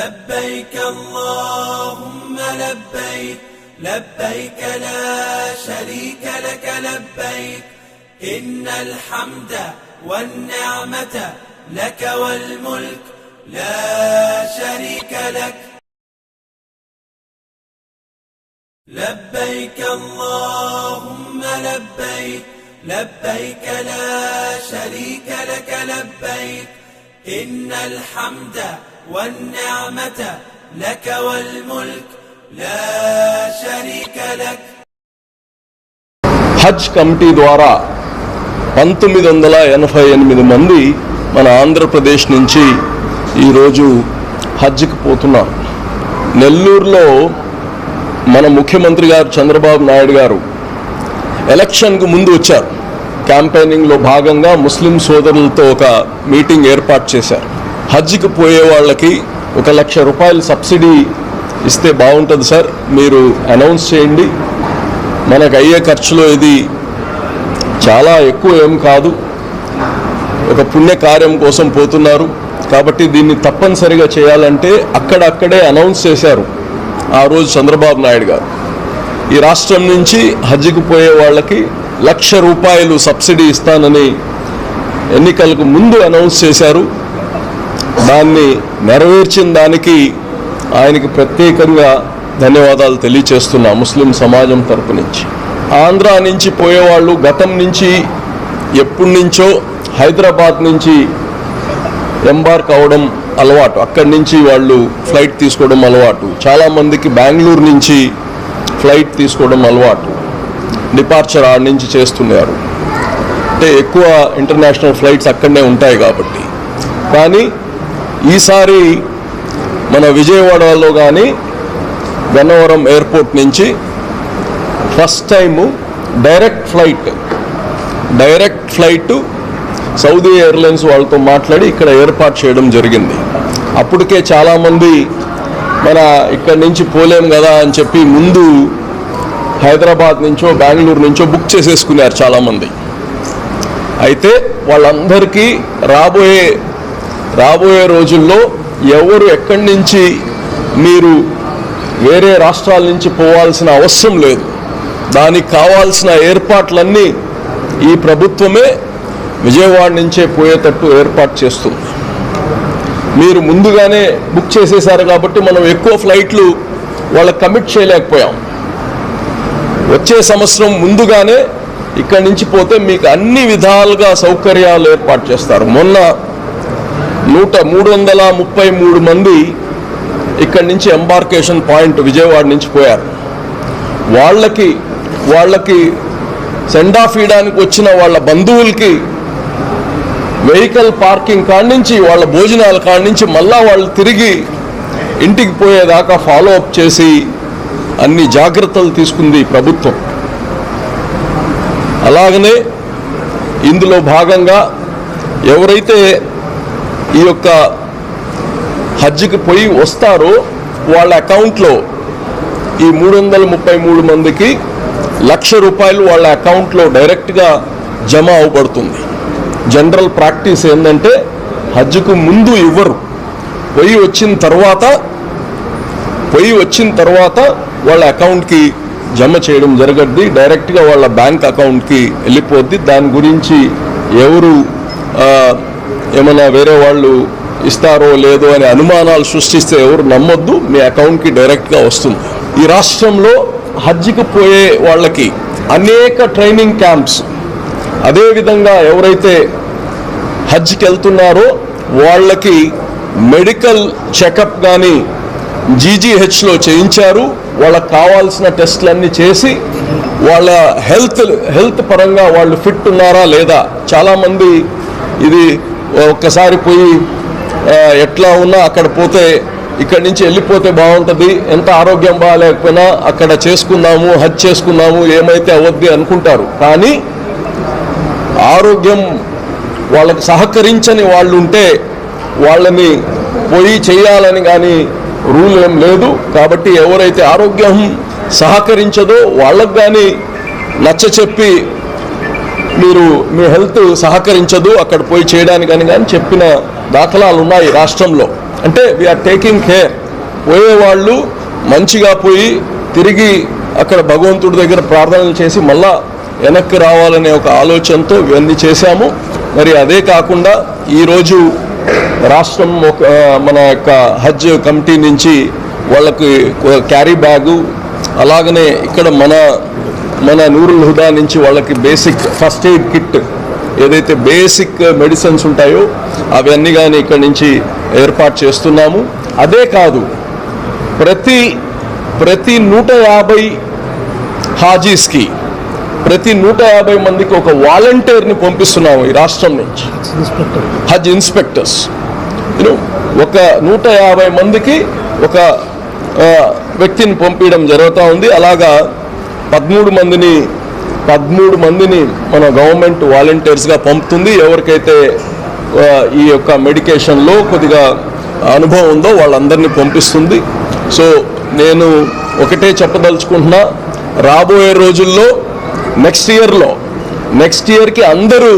لبيك اللهم لبيك لبيك لا شريك لك لبيك إن الحمد والنعمة لك والملك لا شريك لك لبيك اللهم لبيك لبيك لا شريك لك لبيك إن الحمد والنعمة لك والملك لا شريك لك. హజ్ committee ద్వారా 1988 మంది మన ఆంధ్రప్రదేశ్ నుంచి ఈరోజు హజ్కి పోతున్నారు. నెల్లూరులో మన ముఖ్యమంత్రి గారు చంద్రబాబు నాయుడు గారు ఎలక్షన్కు ముందు వచ్చారు. క్యాంపెయినింగ్లో భాగంగా ముస్లిం సోదరులతో ఒక మీటింగ్ ఏర్పాటు చేశారు. హజ్కి పోయే వాళ్ళకి 1 లక్ష రూపాయలు సబ్సిడీ ఇస్తే బాగుంటుంది సార్, మీరు అనౌన్స్ చేయండి, మనకు అయ్యే ఖర్చులో ఇది చాలా ఎక్కువ ఏం కాదు, ఒక పుణ్యకార్యం కోసం పోతున్నారు కాబట్టి దీన్ని తప్పనిసరిగా చేయాలంటే అక్కడే అనౌన్స్ చేశారు ఆ రోజు చంద్రబాబు నాయుడు గారు. ఈ రాష్ట్రం నుంచి హజ్కి పోయే వాళ్ళకి 1 లక్ష రూపాయలు సబ్సిడీ ఇస్తానని ఎన్నికలకు ముందు అనౌన్స్ చేశారు. దాన్ని నెరవేర్చిన దానికి ఆయనకి ప్రత్యేకంగా ధన్యవాదాలు తెలియచేస్తున్నా ముస్లిం సమాజం తరపు నుంచి. ఆంధ్ర నుంచి పోయేవాళ్ళు గతం నుంచి ఎప్పటి నుంచో హైదరాబాద్ నుంచి ఎంబార్క్ అవడం అలవాటు, అక్కడి నుంచి వాళ్ళు ఫ్లైట్ తీసుకోవడం అలవాటు. చాలామందికి బెంగళూరు నుంచి ఫ్లైట్ తీసుకోవడం అలవాటు, డిపార్చర్ ఆడ నుంచి చేస్తున్నారు. అంటే ఎక్కువ ఇంటర్నేషనల్ ఫ్లైట్స్ అక్కడనే ఉంటాయి కాబట్టి. కానీ ఈసారి మన విజయవాడలో కానీ గన్నవరం ఎయిర్పోర్ట్ నుంచి first time direct flight Saudi airlines వాళ్ళతో మాట్లాడి ఇక్కడ ఏర్పాటు చేయడం జరిగింది. అప్పటికే చాలామంది మన ఇక్కడి నుంచి పోలేం కదా అని చెప్పి ముందు హైదరాబాద్ నుంచో బెంగళూరు నుంచో బుక్ చేసేసుకున్నారు చాలామంది. అయితే వాళ్ళందరికీ రాబోయే రోజుల్లో ఎవరు ఎక్కడి నుంచి మీరు వేరే రాష్ట్రాల నుంచి పోవాల్సిన అవసరం లేదు. దానికి కావాల్సిన ఏర్పాట్లన్నీ ఈ ప్రభుత్వమే విజయవాడ నుంచే పోయేటట్టు ఏర్పాటు చేస్తుంది. మీరు ముందుగానే బుక్ చేసేశారు కాబట్టి మనం ఎక్కువ ఫ్లైట్లు వాళ్ళకి కమిట్ చేయలేకపోయాం. వచ్చే సంవత్సరం ముందుగానే ఇక్కడి నుంచి పోతే మీకు అన్ని విధాలుగా సౌకర్యాలు ఏర్పాటు చేస్తారు. మొన్న 333 మంది ఇక్కడి నుంచి ఎంబార్కేషన్ పాయింట్ విజయవాడ నుంచి పోయారు. వాళ్ళకి సెండ్ ఆఫ్ ఇవ్వడానికి వచ్చిన వాళ్ళ బంధువులకి వెహికల్ పార్కింగ్ కాడి నుంచి వాళ్ళ భోజనాల కాడి నుంచి మళ్ళా వాళ్ళు తిరిగి ఇంటికి పోయేదాకా ఫాలో అప్ చేసి అన్ని జాగ్రత్తలు తీసుకుంది ప్రభుత్వం. అలాగనే ఇందులో భాగంగా ఎవరైతే ఈ యొక్క హజ్కి పోయి వస్తారో వాళ్ళ అకౌంట్లో ఈ 333 మందికి 1 లక్ష రూపాయలు వాళ్ళ అకౌంట్లో డైరెక్ట్గా జమ అవ్వబడుతుంది. జనరల్ ప్రాక్టీస్ ఏంటంటే హజ్కు ముందు ఇవ్వరు, పోయి వచ్చిన తర్వాత వాళ్ళ అకౌంట్కి జమ చేయడం జరగద్ది, డైరెక్ట్గా వాళ్ళ బ్యాంక్ అకౌంట్కి వెళ్ళిపోద్ది. దాని గురించి ఎవరు ఏమైనా వేరే వాళ్ళు ఇస్తారో లేదో అనే అనుమానాలు సృష్టిస్తే ఎవరు నమ్మొద్దు, మీ అకౌంట్కి డైరెక్ట్గా వస్తుంది. ఈ రాష్ట్రంలో హజ్కి పోయే వాళ్ళకి అనేక ట్రైనింగ్ క్యాంప్స్, అదేవిధంగా ఎవరైతే హజ్కి వెళ్తున్నారో వాళ్ళకి మెడికల్ చెకప్ కానీ జీజీహెచ్లో చేయించారు. వాళ్ళకి కావాల్సిన టెస్టులన్నీ చేసి వాళ్ళ హెల్త్ పరంగా వాళ్ళు ఫిట్ ఉన్నారా లేదా. చాలామంది ఇది ఒక్కసారి పోయి ఎట్లా ఉన్నా అక్కడ పోతే ఇక్కడి నుంచి వెళ్ళిపోతే బాగుంటుంది, ఎంత ఆరోగ్యం బాగాలేకపోయినా అక్కడ చేసుకుందాము, హజ్ చేసుకుందాము, ఏమైతే అవద్ది అనుకుంటారు. కానీ ఆరోగ్యం వాళ్ళకి సహకరించని వాళ్ళు ఉంటే వాళ్ళని పోయి చేయాలని కానీ రూల్ ఏం లేదు. కాబట్టి ఎవరైతే ఆరోగ్యం సహకరించదో వాళ్ళకు కానీ నచ్చ చెప్పి మీరు మీ హెల్త్ సహకరించదు అక్కడ పోయి చేయడానికి కానీ చెప్పిన దాఖలాలు ఉన్నాయి రాష్ట్రంలో. అంటే వీఆర్ టేకింగ్ కేర్. పోయేవాళ్ళు మంచిగా పోయి తిరిగి అక్కడ భగవంతుడి దగ్గర ప్రార్థనలు చేసి మళ్ళా వెనక్కి రావాలనే ఒక ఆలోచనతో ఇవన్నీ చేశాము. మరి అదే కాకుండా ఈరోజు రాష్ట్రం మన యొక్క హజ్ కమిటీ నుంచి వాళ్ళకి క్యారీ బ్యాగు, అలాగనే ఇక్కడ మన నూరుల్ హుదా నుంచి వాళ్ళకి బేసిక్ ఫస్ట్ ఎయిడ్ కిట్, ఏదైతే బేసిక్ మెడిసిన్స్ ఉంటాయో అవన్నీ కానీ ఇక్కడ నుంచి ఏర్పాటు చేస్తున్నాము. అదే కాదు, ప్రతి 150 హాజీస్కి ప్రతి 150 మందికి ఒక వాలంటీర్ని పంపిస్తున్నాము ఈ రాష్ట్రం నుంచి, హజ్ ఇన్స్పెక్టర్స్. ఒక 150 మందికి ఒక వ్యక్తిని పంపించడం జరుగుతూ ఉంది. అలాగా 13 మందిని మన గవర్నమెంట్ వాలంటీర్స్గా పంపుతుంది. ఎవరికైతే ఈ యొక్క మెడికేషన్లో కొద్దిగా అనుభవం ఉందో వాళ్ళందరినీ పంపిస్తుంది. సో నేను ఒకటే చెప్పదలుచుకుంటున్నా, రాబోయే రోజుల్లో నెక్స్ట్ ఇయర్కి అందరూ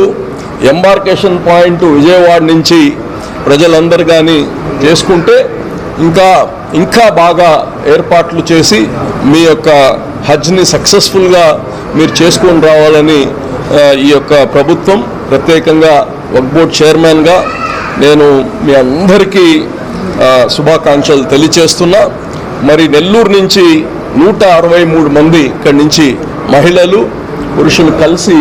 ఎంబార్కేషన్ పాయింట్ విజయవాడ నుంచి ప్రజలందరూ కానీ చేసుకుంటే ఇంకా బాగా ఏర్పాట్లు చేసి మీ యొక్క హజ్ని సక్సెస్ఫుల్గా మీరు చేసుకొని రావాలని ఈ యొక్క ప్రభుత్వం, ప్రత్యేకంగా వక్ఫ్ బోర్డ్ చైర్మన్గా నేను మీ అందరికీ శుభాకాంక్షలు తెలియచేస్తున్నా. మరి నెల్లూరు నుంచి 163 మంది ఇక్కడి నుంచి మహిళలు పురుషులు కలిసి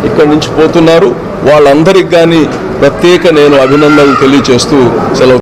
ఇక్కడి నుంచి పోతున్నారు. వాళ్ళందరికీ కానీ ప్రత్యేక నేను అభినందనలు తెలియచేస్తూ సెలవు